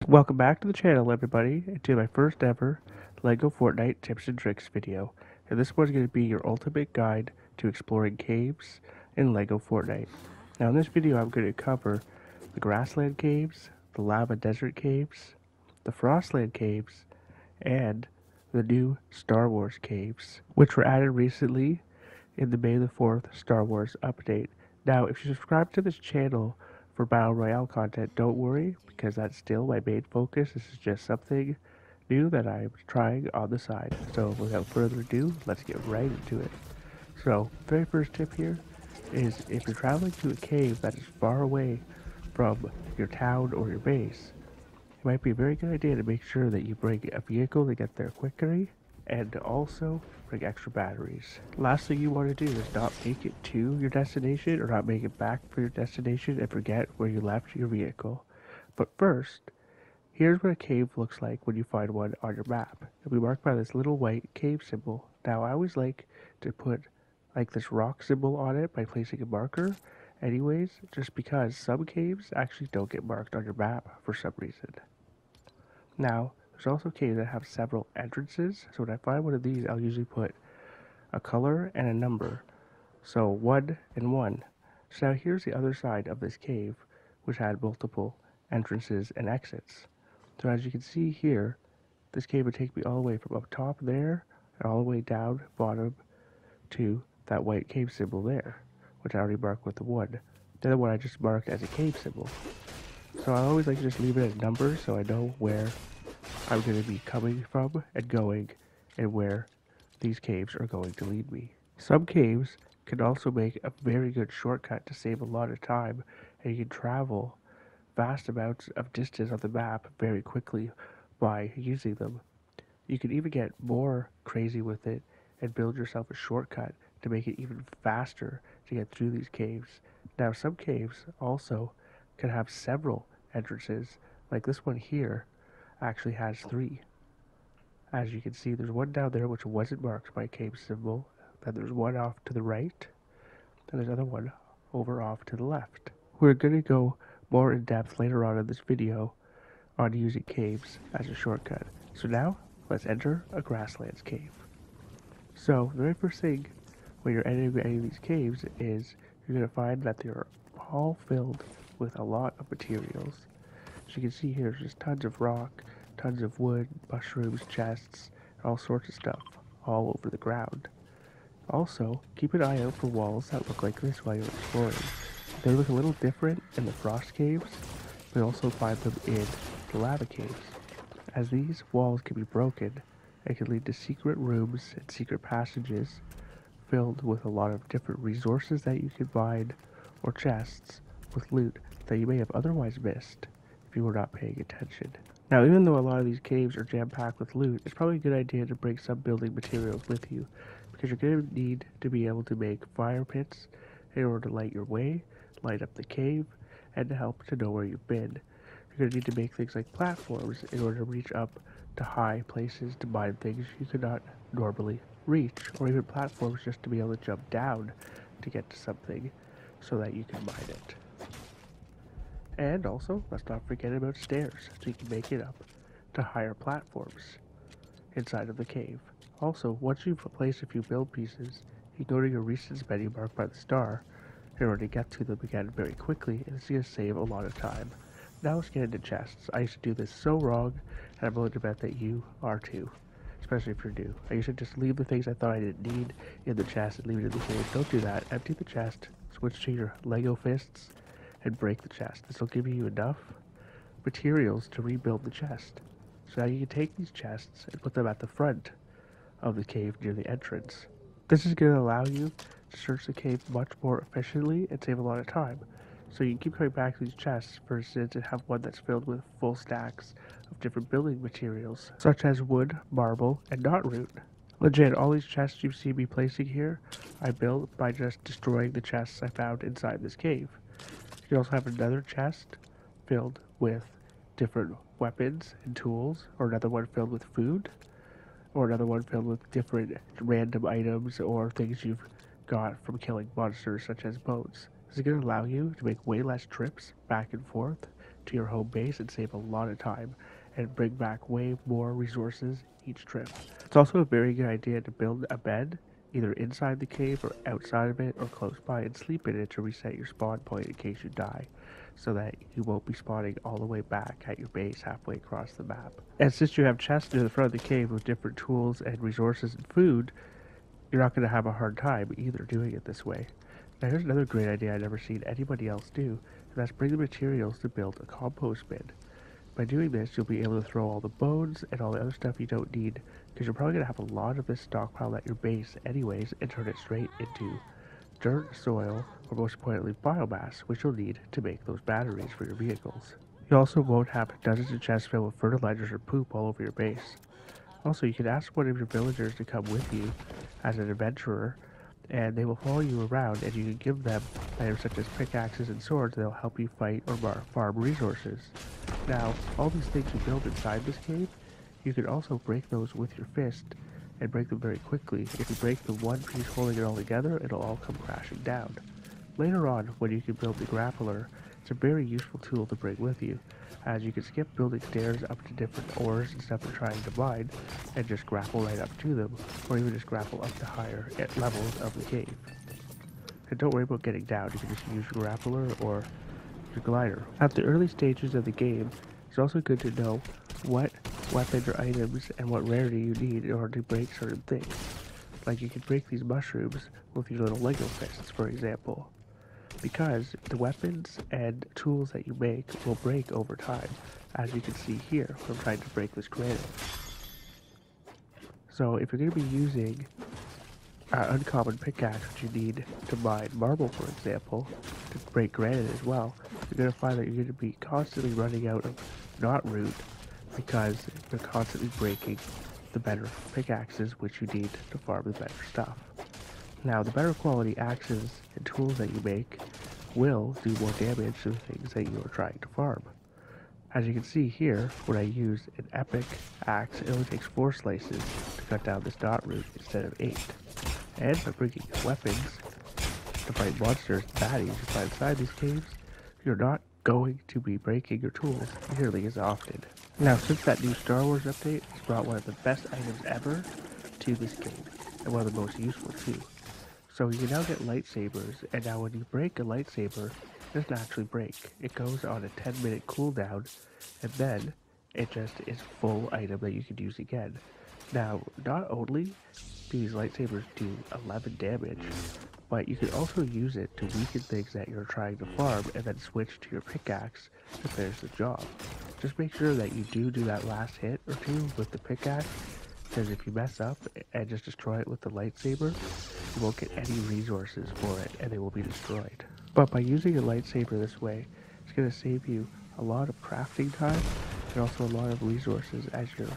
Welcome back to the channel, everybody, and to my first ever Lego Fortnite tips and tricks video. And this one's going to be your ultimate guide to exploring caves in Lego Fortnite. Now in this video I'm going to cover the Grassland Caves, the Lava Desert Caves, the Frostland Caves, and the new Star Wars Caves, which were added recently in the May the 4th Star Wars update. Now if you subscribe to this channel for Battle Royale content, don't worry, because that's still my main focus. This is just something new that I'm trying on the side. So without further ado, let's get right into it. So, very first tip here is if you're traveling to a cave that is far away from your town or your base, it might be a very good idea to make sure that you bring a vehicle to get there quickly, and also bring extra batteries. Last thing you want to do is not make it to your destination or not make it back for your destination and forget where you left your vehicle. But first, here's what a cave looks like when you find one on your map. It'll be marked by this little white cave symbol. Now I always like to put like this rock symbol on it by placing a marker anyways, just because some caves actually don't get marked on your map for some reason. Now, there's also caves that have several entrances, so when I find one of these, I'll usually put a color and a number. So 1 and 1. So now here's the other side of this cave, which had multiple entrances and exits. So as you can see here, this cave would take me all the way from up top there, and all the way down bottom to that white cave symbol there, which I already marked with the 1. The other one I just marked as a cave symbol. So I always like to just leave it as numbers so I know where I'm going to be coming from and going, and where these caves are going to lead me. Some caves can also make a very good shortcut to save a lot of time, and you can travel vast amounts of distance on the map very quickly by using them. You can even get more crazy with it and build yourself a shortcut to make it even faster to get through these caves. Now some caves also can have several entrances, like this one here actually has 3. As you can see, there's one down there which wasn't marked by a cave symbol, then there's one off to the right, and there's another one over off to the left. We're going to go more in depth later on in this video on using caves as a shortcut. So now, let's enter a Grasslands cave. So, the very first thing when you're entering any of these caves is you're going to find that they're all filled with a lot of materials. As you can see here, there's just tons of rock, tons of wood, mushrooms, chests, all sorts of stuff all over the ground. Also, keep an eye out for walls that look like this while you're exploring. They look a little different in the frost caves, but also find them in the lava caves. As these walls can be broken, it can lead to secret rooms and secret passages filled with a lot of different resources that you can mine, or chests with loot that you may have otherwise missed if you were not paying attention. Now, even though a lot of these caves are jam-packed with loot, it's probably a good idea to bring some building materials with you, because you're going to need to be able to make fire pits in order to light your way, light up the cave, and to help to know where you've been. You're going to need to make things like platforms in order to reach up to high places to mine things you could not normally reach, or even platforms just to be able to jump down to get to something so that you can mine it. And also, let's not forget about stairs, so you can make it up to higher platforms inside of the cave. Also, once you've placed a few build pieces, you go to your recent menu marked by the star in order to get to them again very quickly, and it's going to save a lot of time. Now let's get into chests. I used to do this so wrong, and I'm willing to bet that you are too, especially if you're new. I used to just leave the things I thought I didn't need in the chest and leave it in the cave. Don't do that. Empty the chest, switch to your Lego fists, and break the chest. This will give you enough materials to rebuild the chest. So now you can take these chests and put them at the front of the cave near the entrance. This is going to allow you to search the cave much more efficiently and save a lot of time. So you can keep coming back to these chests, for instance, and have one that's filled with full stacks of different building materials, such as wood, marble, and knot root. Legit, all these chests you see me placing here, I built by just destroying the chests I found inside this cave. You can also have another chest filled with different weapons and tools, or another one filled with food, or another one filled with different random items or things you've got from killing monsters such as boats. This is going to allow you to make way less trips back and forth to your home base and save a lot of time and bring back way more resources each trip. It's also a very good idea to build a bed either inside the cave or outside of it or close by and sleep in it to reset your spawn point in case you die, so that you won't be spawning all the way back at your base halfway across the map. And since you have chests near the front of the cave with different tools and resources and food, you're not going to have a hard time either doing it this way. Now here's another great idea I've never seen anybody else do, and that's bring the materials to build a compost bin. By doing this, you'll be able to throw all the bones and all the other stuff you don't need, because you're probably going to have a lot of this stockpile at your base anyways, and turn it straight into dirt, soil, or most importantly biomass, which you'll need to make those batteries for your vehicles. You also won't have dozens of chests filled with fertilizers or poop all over your base. Also, you can ask one of your villagers to come with you as an adventurer, and they will follow you around, and you can give them items such as pickaxes and swords that will help you fight or farm resources. Now, all these things you build inside this cave, you can also break those with your fist and break them very quickly. If you break the one piece holding it all together, it'll all come crashing down. Later on, when you can build the grappler, it's a very useful tool to bring with you, as you can skip building stairs up to different ores and stuff you're trying to mine, and just grapple right up to them, or even just grapple up to higher levels of the cave. And don't worry about getting down, you can just use your grappler or your glider. At the early stages of the game, it's also good to know what weapons or items and what rarity you need in order to break certain things. Like you can break these mushrooms with your little Lego fists, for example, because the weapons and tools that you make will break over time, as you can see here when I'm trying to break this granite. So if you're going to be using an uncommon pickaxe, which you need to mine marble, for example, to break granite as well, you're going to find that you're going to be constantly running out of knot root because you're constantly breaking the better pickaxes, which you need to farm the better stuff. Now, the better quality axes and tools that you make will do more damage to the things that you are trying to farm. As you can see here, when I use an epic axe, it only takes 4 slices to cut down this knot root instead of 8. And by bringing weapons to fight monsters and baddies you find inside these caves, you're not going to be breaking your tools nearly as often. Now, since that new Star Wars update has brought one of the best items ever to this game, and one of the most useful too. So you can now get lightsabers, and now when you break a lightsaber, it doesn't actually break. It goes on a 10-minute cooldown, and then it just is a full item that you can use again. Now, not only do these lightsabers do 11 damage, but you can also use it to weaken things that you're trying to farm, and then switch to your pickaxe to finish the job. Just make sure that you do that last hit or two with the pickaxe, because if you mess up and just destroy it with the lightsaber, you won't get any resources for it, and they will be destroyed. But by using a lightsaber this way, it's going to save you a lot of crafting time, and also a lot of resources, as your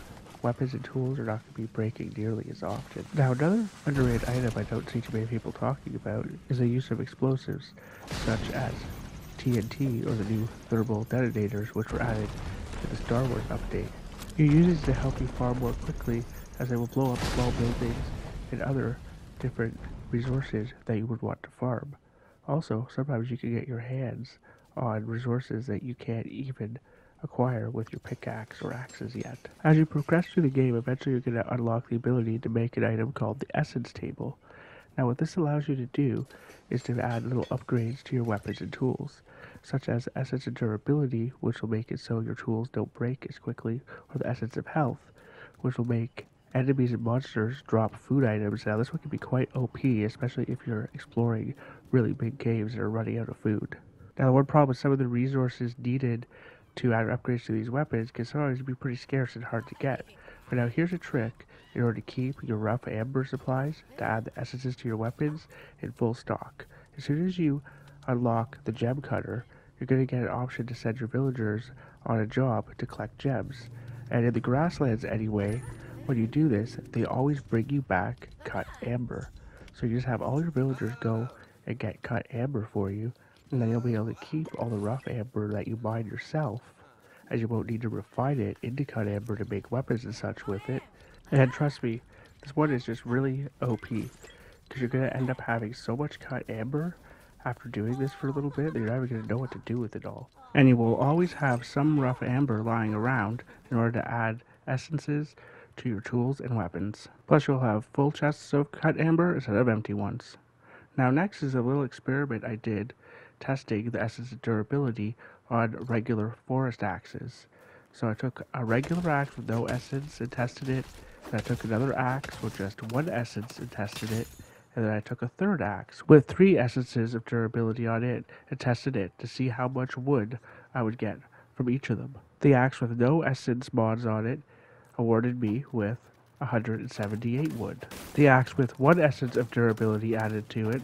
weapons and tools are not going to be breaking nearly as often. Now, another underrated item I don't see too many people talking about is the use of explosives, such as TNT or the new thermal detonators, which were added to the Star Wars update. You use these to help you farm more quickly, as they will blow up small buildings and other different resources that you would want to farm. Also, sometimes you can get your hands on resources that you can't even acquire with your pickaxe or axes yet. As you progress through the game, eventually you're going to unlock the ability to make an item called the Essence Table. Now, what this allows you to do is to add little upgrades to your weapons and tools, such as Essence of Durability, which will make it so your tools don't break as quickly, or the Essence of Health, which will make enemies and monsters drop food items. Now, this one can be quite OP, especially if you're exploring really big caves and are running out of food. Now, the one problem with some of the resources needed to add upgrades to these weapons can sometimes be pretty scarce and hard to get. But now, here's a trick in order to keep your rough amber supplies to add the essences to your weapons in full stock. As soon as you unlock the gem cutter, you're going to get an option to send your villagers on a job to collect gems. And in the grasslands anyway, when you do this, they always bring you back cut amber. So you just have all your villagers go and get cut amber for you, and then you'll be able to keep all the rough amber that you mine yourself, as you won't need to refine it into cut amber to make weapons and such with it. And trust me, this one is just really OP, because you're going to end up having so much cut amber After doing this for a little bit, you're never going to know what to do with it all. And you will always have some rough amber lying around in order to add essences to your tools and weapons. Plus you'll have full chests of cut amber instead of empty ones. Now next is a little experiment I did testing the essence of durability on regular forest axes. So I took a regular axe with no essence and tested it, and I took another axe with just one essence and tested it, and then I took a third axe with 3 essences of durability on it and tested it to see how much wood I would get from each of them. The axe with no essence mods on it awarded me with 178 wood. The axe with 1 essence of durability added to it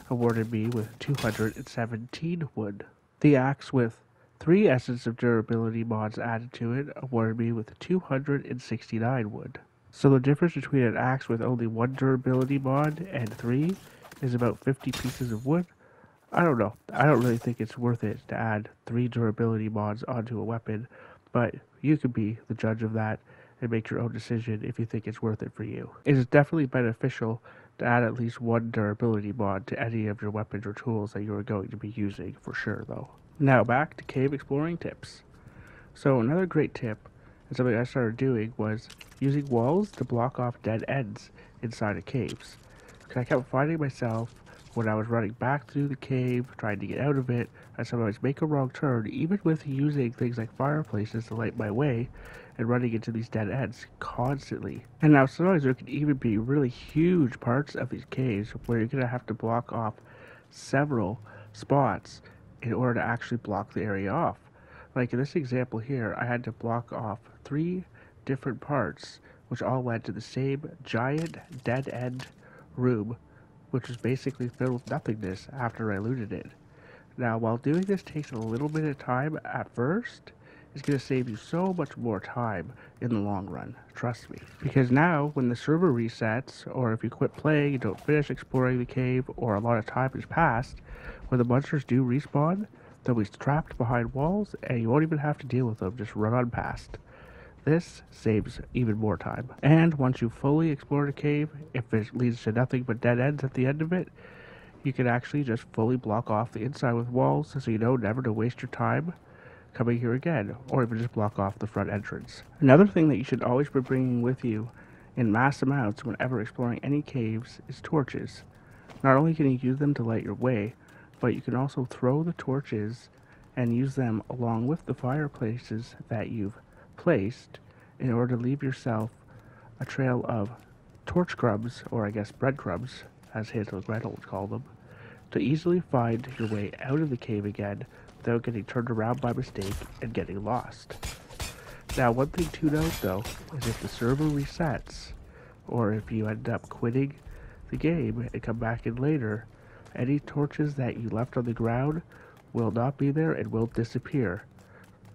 awarded me with 217 wood. The axe with 3 essence of durability mods added to it awarded me with 269 wood. So the difference between an axe with only 1 durability mod and 3 is about 50 pieces of wood. I don't know. I don't really think it's worth it to add 3 durability mods onto a weapon, but you can be the judge of that and make your own decision if you think it's worth it for you. It is definitely beneficial to add at least 1 durability mod to any of your weapons or tools that you are going to be using, for sure though. Now back to cave exploring tips. So another great tip, and something I started doing, was using walls to block off dead ends inside of caves. Because I kept finding myself, when I was running back through the cave, trying to get out of it, I sometimes make a wrong turn, even with using things like fireplaces to light my way, and running into these dead ends constantly. And now sometimes there can even be really huge parts of these caves where you're going to have to block off several spots in order to actually block the area off. Like in this example here, I had to block off 3 different parts, which all led to the same giant dead end room, which was basically filled with nothingness after I looted it. Now, while doing this takes a little bit of time at first, it's going to save you so much more time in the long run, trust me. Because now, when the server resets, or if you quit playing and don't finish exploring the cave, or a lot of time has passed, when the monsters do respawn, they'll be trapped behind walls, and you won't even have to deal with them, just run on past. This saves even more time. And once you've fully explored a cave, if it leads to nothing but dead ends at the end of it, you can actually just fully block off the inside with walls, so you know never to waste your time coming here again, or even just block off the front entrance. Another thing that you should always be bringing with you in mass amounts whenever exploring any caves is torches. Not only can you use them to light your way, but you can also throw the torches and use them along with the fireplaces that you've placed in order to leave yourself a trail of torch crumbs, or I guess breadcrumbs, as Hansel and Gretel would call them, to easily find your way out of the cave again without getting turned around by mistake and getting lost. Now, one thing to note though is if the server resets, or if you end up quitting the game and come back in later, any torches that you left on the ground will not be there and will disappear.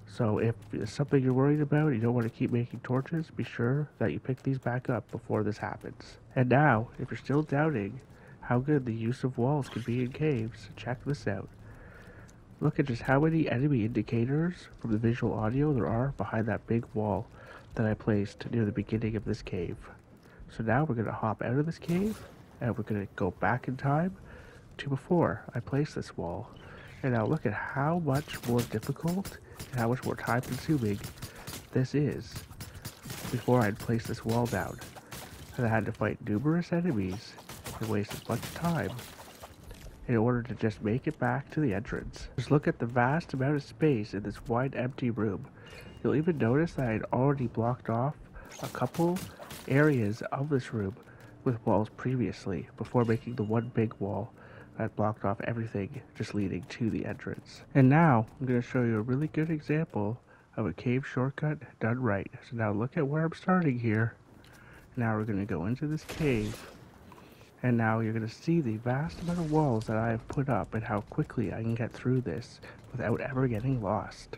So if it's something you're worried about, you don't want to keep making torches, be sure that you pick these back up before this happens. And now, if you're still doubting how good the use of walls can be in caves, check this out. Look at just how many enemy indicators from the visual audio there are behind that big wall that I placed near the beginning of this cave. So now we're going to hop out of this cave, and we're going to go back in time to before I placed this wall. And now look at how much more difficult and how much more time consuming this is before I'd placed this wall down. And I had to fight numerous enemies and waste a bunch of time in order to just make it back to the entrance. Just look at the vast amount of space in this wide empty room. You'll even notice that I'd already blocked off a couple areas of this room with walls previously before making the one big wall that blocked off everything just leading to the entrance. And now I'm going to show you a really good example of a cave shortcut done right. So now look at where I'm starting here. Now we're going to go into this cave, and now you're going to see the vast amount of walls that I have put up and how quickly I can get through this without ever getting lost.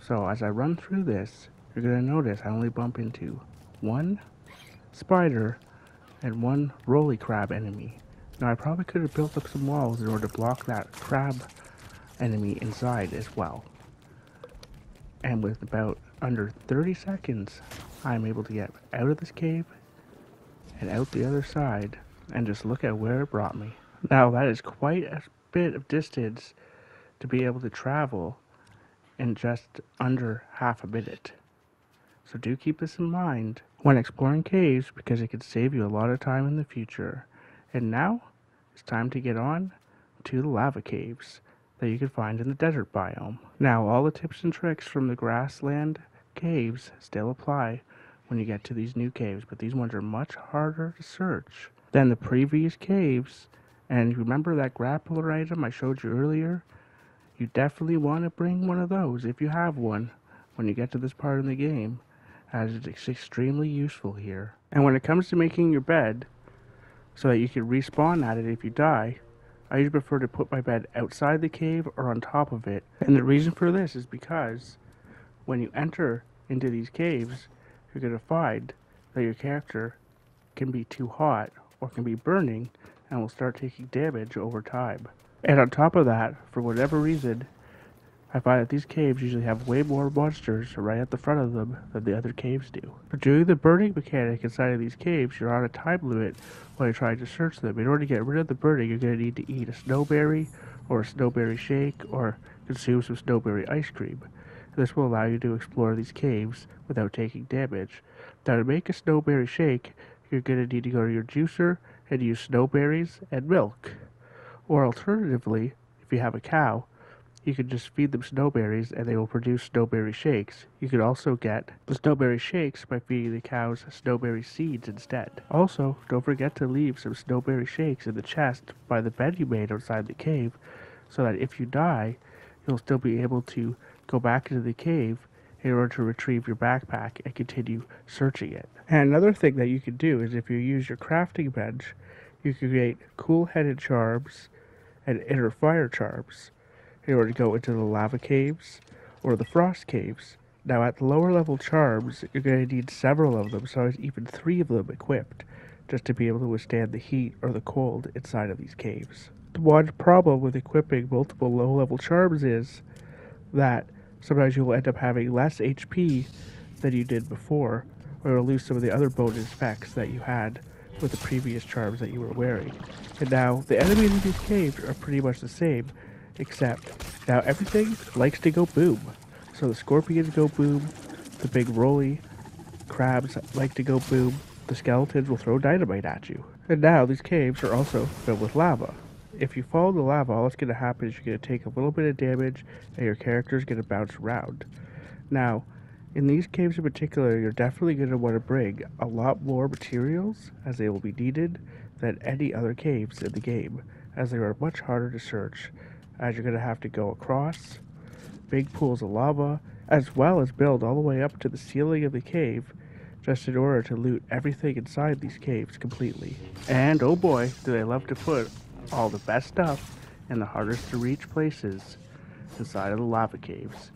So as I run through this, you're going to notice I only bump into 1 spider and 1 roly crab enemy. Now I probably could have built up some walls in order to block that crab enemy inside as well. And with about under 30 seconds, I'm able to get out of this cave and out the other side, and just look at where it brought me. Now that is quite a bit of distance to be able to travel in just under half a minute. So do keep this in mind when exploring caves because it can save you a lot of time in the future. And now it's time to get on to the lava caves that you can find in the desert biome. Now all the tips and tricks from the Grassland Caves still apply when you get to these new caves, but these ones are much harder to search than the previous caves. And remember that grappler item I showed you earlier? You definitely want to bring one of those if you have one when you get to this part of the game, as it's extremely useful here. And when it comes to making your bed, so that you can respawn at it if you die, I usually prefer to put my bed outside the cave or on top of it. And the reason for this is because when you enter into these caves, you're going to find that your character can be too hot or can be burning and will start taking damage over time. And on top of that, for whatever reason, I find that these caves usually have way more monsters right at the front of them than the other caves do. For doing the burning mechanic inside of these caves, you're on a time limit while you're trying to search them. In order to get rid of the burning, you're going to need to eat a snowberry or a snowberry shake or consume some snowberry ice cream. This will allow you to explore these caves without taking damage. Now to make a snowberry shake, you're going to need to go to your juicer and use snowberries and milk. Or alternatively, if you have a cow, you can just feed them snowberries and they will produce snowberry shakes. You can also get the snowberry shakes by feeding the cows snowberry seeds instead. Also, don't forget to leave some snowberry shakes in the chest by the bed you made outside the cave, so that if you die, you'll still be able to go back into the cave in order to retrieve your backpack and continue searching it. And another thing that you can do is if you use your crafting bench, you can create cool-headed charms and inner fire charms in order to go into the lava caves or the frost caves. Now at the lower level charms, you're going to need several of them, so even 3 of them equipped, just to be able to withstand the heat or the cold inside of these caves. The one problem with equipping multiple low level charms is that sometimes you will end up having less HP than you did before, or you'll lose some of the other bonus effects that you had with the previous charms that you were wearing. And now, the enemies in these caves are pretty much the same, except now everything likes to go boom. So the scorpions go boom, the big rolly crabs like to go boom, the skeletons will throw dynamite at you. And now these caves are also filled with lava. If you follow the lava, all that's going to happen is you're going to take a little bit of damage and your character is going to bounce around. Now, in these caves in particular, you're definitely going to want to bring a lot more materials, as they will be needed, than any other caves in the game, as they are much harder to search, as you're going to have to go across big pools of lava, as well as build all the way up to the ceiling of the cave, just in order to loot everything inside these caves completely. And oh boy, do they love to put all the best stuff in the hardest to reach places inside of the lava caves.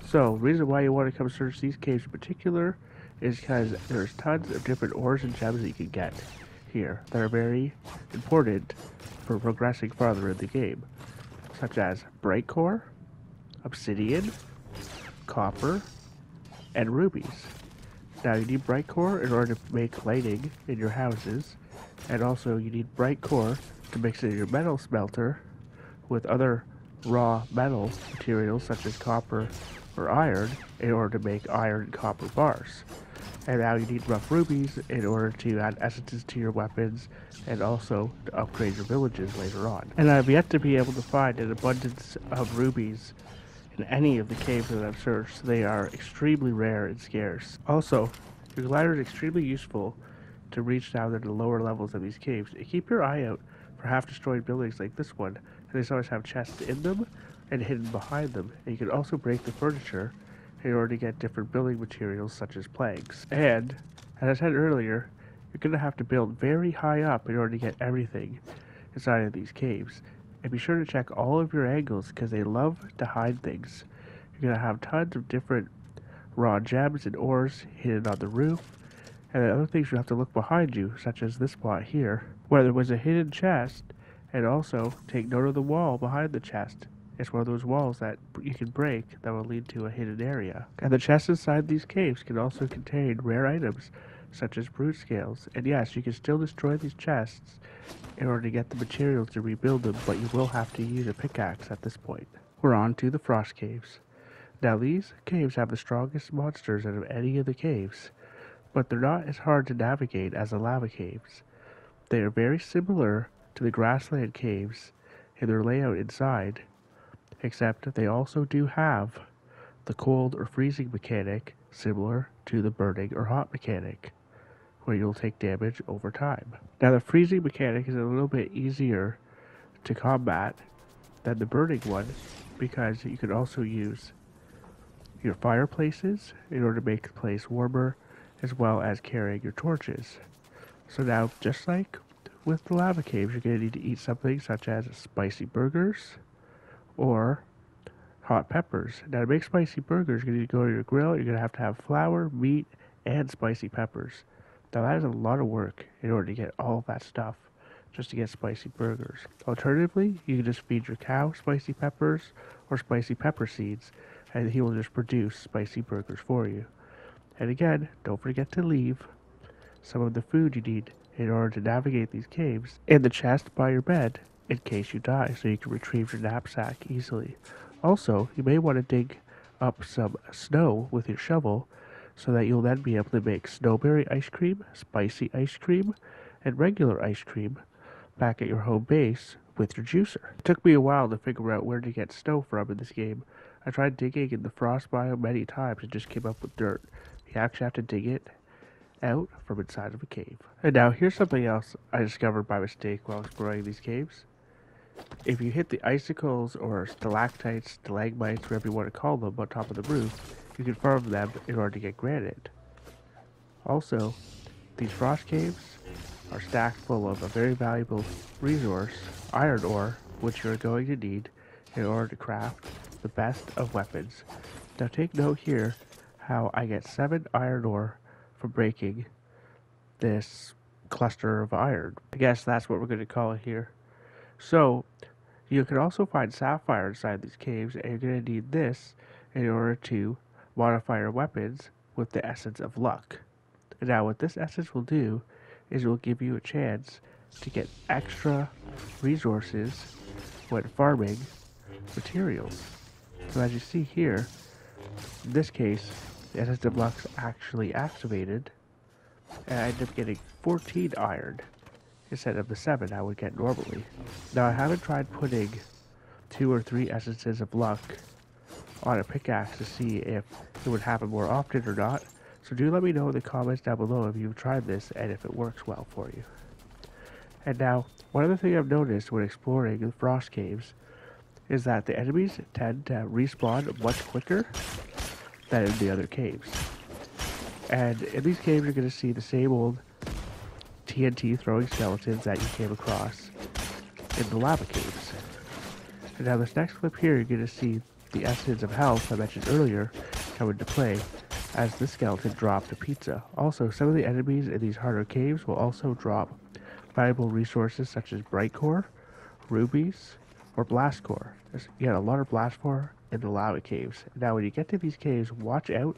So, the reason why you want to come search these caves in particular is because there's tons of different ores and gems that you can get here that are very important for progressing farther in the game, such as bright core, obsidian, copper, and rubies. Now you need bright core in order to make lighting in your houses, and also you need bright core to mix in your metal smelter with other raw metal materials such as copper or iron in order to make iron and copper bars. And now you need rough rubies in order to add essences to your weapons and also to upgrade your villages later on. And I've yet to be able to find an abundance of rubies in any of the caves that I've searched. They are extremely rare and scarce. Also, your glider is extremely useful to reach down to the lower levels of these caves and keep your eye out for half-destroyed buildings like this one. And these always have chests in them and hidden behind them. And you can also break the furniture in order to get different building materials such as planks. And, as I said earlier, you're going to have to build very high up in order to get everything inside of these caves. And be sure to check all of your angles because they love to hide things. You're going to have tons of different raw gems and ores hidden on the roof. And then other things you have to look behind you, such as this spot here, where there was a hidden chest. And also, take note of the wall behind the chest. It's one of those walls that you can break that will lead to a hidden area. And the chests inside these caves can also contain rare items, such as brute scales. And yes, you can still destroy these chests in order to get the materials to rebuild them, but you will have to use a pickaxe at this point. We're on to the Frost Caves. Now these caves have the strongest monsters out of any of the caves, but they're not as hard to navigate as the lava caves. They are very similar to the Grassland Caves in their layout inside, except they also do have the cold or freezing mechanic similar to the burning or hot mechanic, where you'll take damage over time. Now the freezing mechanic is a little bit easier to combat than the burning one, because you can also use your fireplaces in order to make the place warmer, as well as carrying your torches. So now, just like with the lava caves, you're going to need to eat something such as spicy burgers or hot peppers. Now to make spicy burgers, you're going to need to go to your grill. You're going to have flour, meat, and spicy peppers. Now that is a lot of work in order to get all of that stuff just to get spicy burgers. Alternatively, you can just feed your cow spicy peppers or spicy pepper seeds, and he will just produce spicy burgers for you. And again, don't forget to leave some of the food you need in order to navigate these caves in the chest by your bed in case you die, so you can retrieve your knapsack easily. Also, you may want to dig up some snow with your shovel so that you'll then be able to make snowberry ice cream, spicy ice cream, and regular ice cream back at your home base with your juicer. It took me a while to figure out where to get snow from in this game. I tried digging in the frost biome many times and just came up with dirt. You actually have to dig it out from inside of a cave. And now here's something else I discovered by mistake while exploring these caves. If you hit the icicles or stalactites, stalagmites, whatever you want to call them, on top of the roof, you can farm them in order to get granite. Also, these frost caves are stacked full of a very valuable resource, iron ore, which you're going to need in order to craft the best of weapons. Now take note here how I get 7 iron ore from breaking this cluster of iron. I guess that's what we're going to call it here. So you can also find sapphire inside these caves, and you're going to need this in order to modify your weapons with the essence of luck. And now what this essence will do is it will give you a chance to get extra resources when farming materials. So as you see here, in this case, the essence of luck's actually activated, and I end up getting 14 iron instead of the 7 I would get normally. Now I haven't tried putting 2 or 3 essences of luck on a pickaxe to see if it would happen more often or not, so do let me know in the comments down below if you've tried this and if it works well for you. And now, one other thing I've noticed when exploring the Frost Caves is that the enemies tend to respawn much quicker than in the other caves. And in these caves you're going to see the same old TNT throwing skeletons that you came across in the lava caves. And now this next clip here, you're going to see the essence of health I mentioned earlier come into play as the skeleton dropped a pizza. Also, some of the enemies in these harder caves will also drop valuable resources such as bright core, rubies, or blast core. There's a lot of blast core in the lava caves. Now when you get to these caves, watch out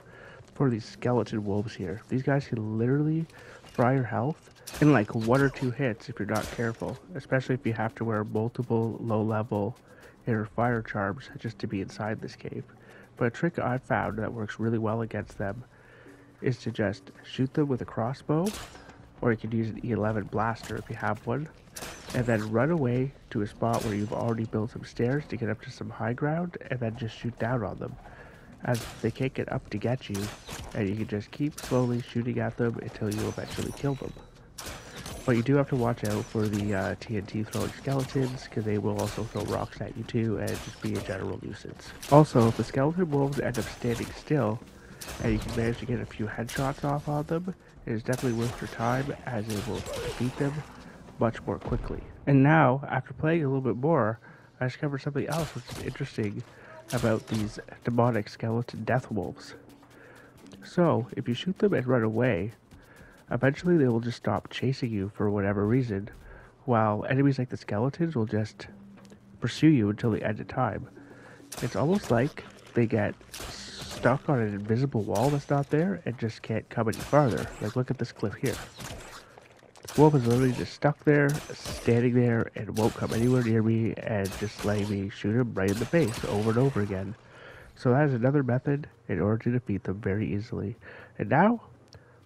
for these skeleton wolves here. These guys can literally fry your health in like 1 or 2 hits if you're not careful, especially if you have to wear multiple low-level inner fire charms just to be inside this cave. But a trick I've found that works really well against them is to just shoot them with a crossbow, or you can use an E11 blaster if you have one, and then run away to a spot where you've already built some stairs to get up to some high ground, and then just shoot down on them as they can't get up to get you, and you can just keep slowly shooting at them until you eventually kill them. But you do have to watch out for the TNT throwing skeletons, because they will also throw rocks at you too and just be a general nuisance. Also, if the skeleton wolves end up standing still and you can manage to get a few headshots off on them, it is definitely worth your time, as it will defeat them much more quickly. And now, after playing a little bit more, I discovered something else which is interesting about these demonic skeleton death wolves. So, if you shoot them and run away, eventually they will just stop chasing you for whatever reason, while enemies like the skeletons will just pursue you until the end of time. It's almost like they get stuck on an invisible wall that's not there and just can't come any farther. Like, look at this cliff here. The wolf is literally just stuck there, standing there, and won't come anywhere near me and just letting me shoot him right in the face over and over again. So that is another method in order to defeat them very easily. And now,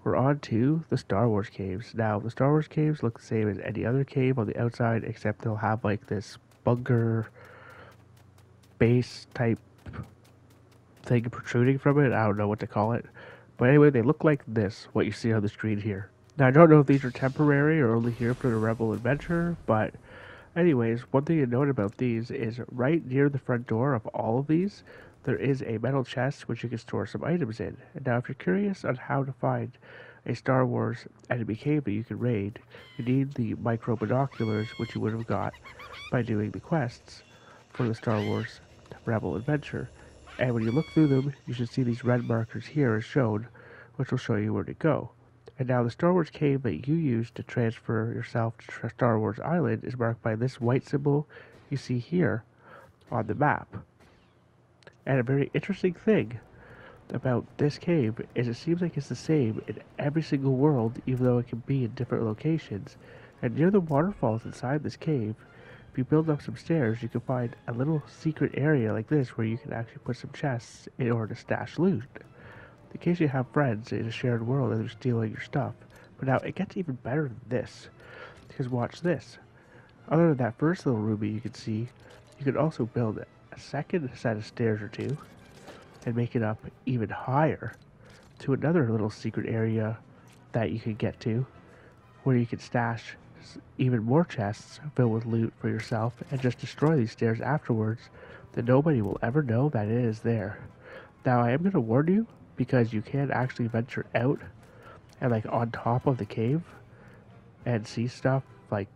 we're on to the Star Wars caves. Now, the Star Wars caves look the same as any other cave on the outside, except they'll have like this bunker base type thing protruding from it. I don't know what to call it. But anyway, they look like this, what you see on the screen here. Now, I don't know if these are temporary or only here for the Rebel Adventure, but anyways, one thing to note about these is right near the front door of all of these, there is a metal chest which you can store some items in. And now, if you're curious on how to find a Star Wars enemy cave that you can raid, you need the micro binoculars, which you would have got by doing the quests for the Star Wars Rebel Adventure. And when you look through them, you should see these red markers here as shown, which will show you where to go. And now the Star Wars cave that you use to transfer yourself to Star Wars Island is marked by this white symbol you see here on the map. And a very interesting thing about this cave is it seems like it's the same in every single world, even though it can be in different locations. And near the waterfalls inside this cave, if you build up some stairs, you can find a little secret area like this where you can actually put some chests in order to stash loot, in case you have friends in a shared world and they're stealing your stuff. But now it gets even better than this, because watch this. Other than that first little ruby you can see, you can also build a second set of stairs or two and make it up even higher to another little secret area that you can get to, where you can stash even more chests filled with loot for yourself and just destroy these stairs afterwards, that nobody will ever know that it is there. Now, I am going to warn you, because you can actually venture out and like on top of the cave and see stuff like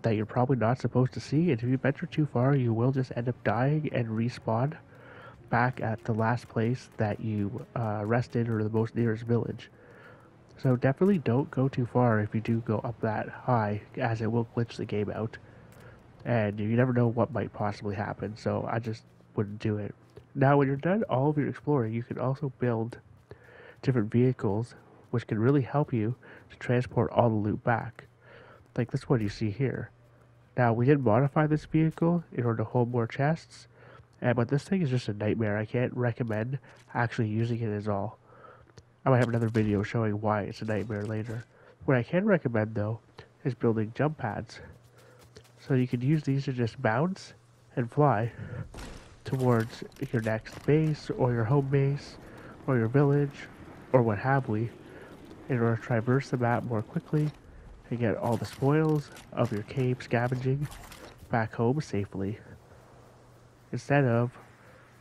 that you're probably not supposed to see, and if you venture too far, you will just end up dying and respawn back at the last place that you rested, or the most nearest village. So definitely don't go too far if you do go up that high, as it will glitch the game out. And you never know what might possibly happen, so I just wouldn't do it. Now, when you're done all of your exploring, you can also build different vehicles, which can really help you to transport all the loot back. Like this one you see here. Now, we did modify this vehicle in order to hold more chests, but this thing is just a nightmare. I can't recommend actually using it at all. I might have another video showing why it's a nightmare later. What I can recommend, though, is building jump pads. So you can use these to just bounce and fly towards your next base, or your home base, or your village, or what have we, in order to traverse the map more quickly and get all the spoils of your cave scavenging back home safely, instead of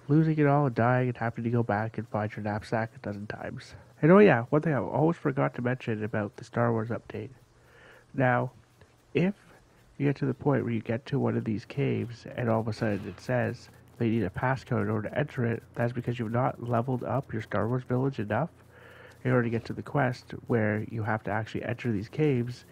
losing it all and dying and having to go back and find your knapsack a dozen times. And oh yeah, one thing I always forgot to mention about the Star Wars update. Now, if you get to the point where you get to one of these caves and all of a sudden it says that you need a passcode in order to enter it, that's because you've not leveled up your Star Wars village enough in order to get to the quest where you have to actually enter these caves,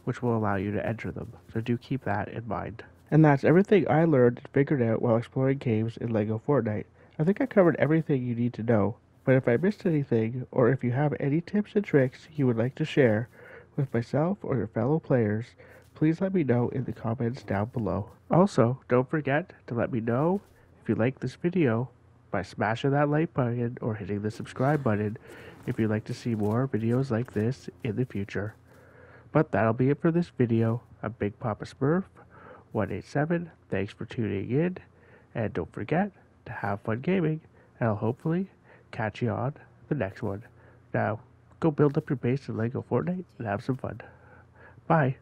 which will allow you to enter them. So do keep that in mind. And that's everything I learned and figured out while exploring caves in Lego Fortnite. I think I covered everything you need to know, but if I missed anything, or if you have any tips and tricks you would like to share with myself or your fellow players, please let me know in the comments down below. Also, don't forget to let me know if you like this video by smashing that like button or hitting the subscribe button if you'd like to see more videos like this in the future. But that'll be it for this video. I'm Big Papa Smurf 187. Thanks for tuning in, and don't forget to have fun gaming, and I'll hopefully catch you on the next one. Now, go build up your base in Lego Fortnite and have some fun. Bye.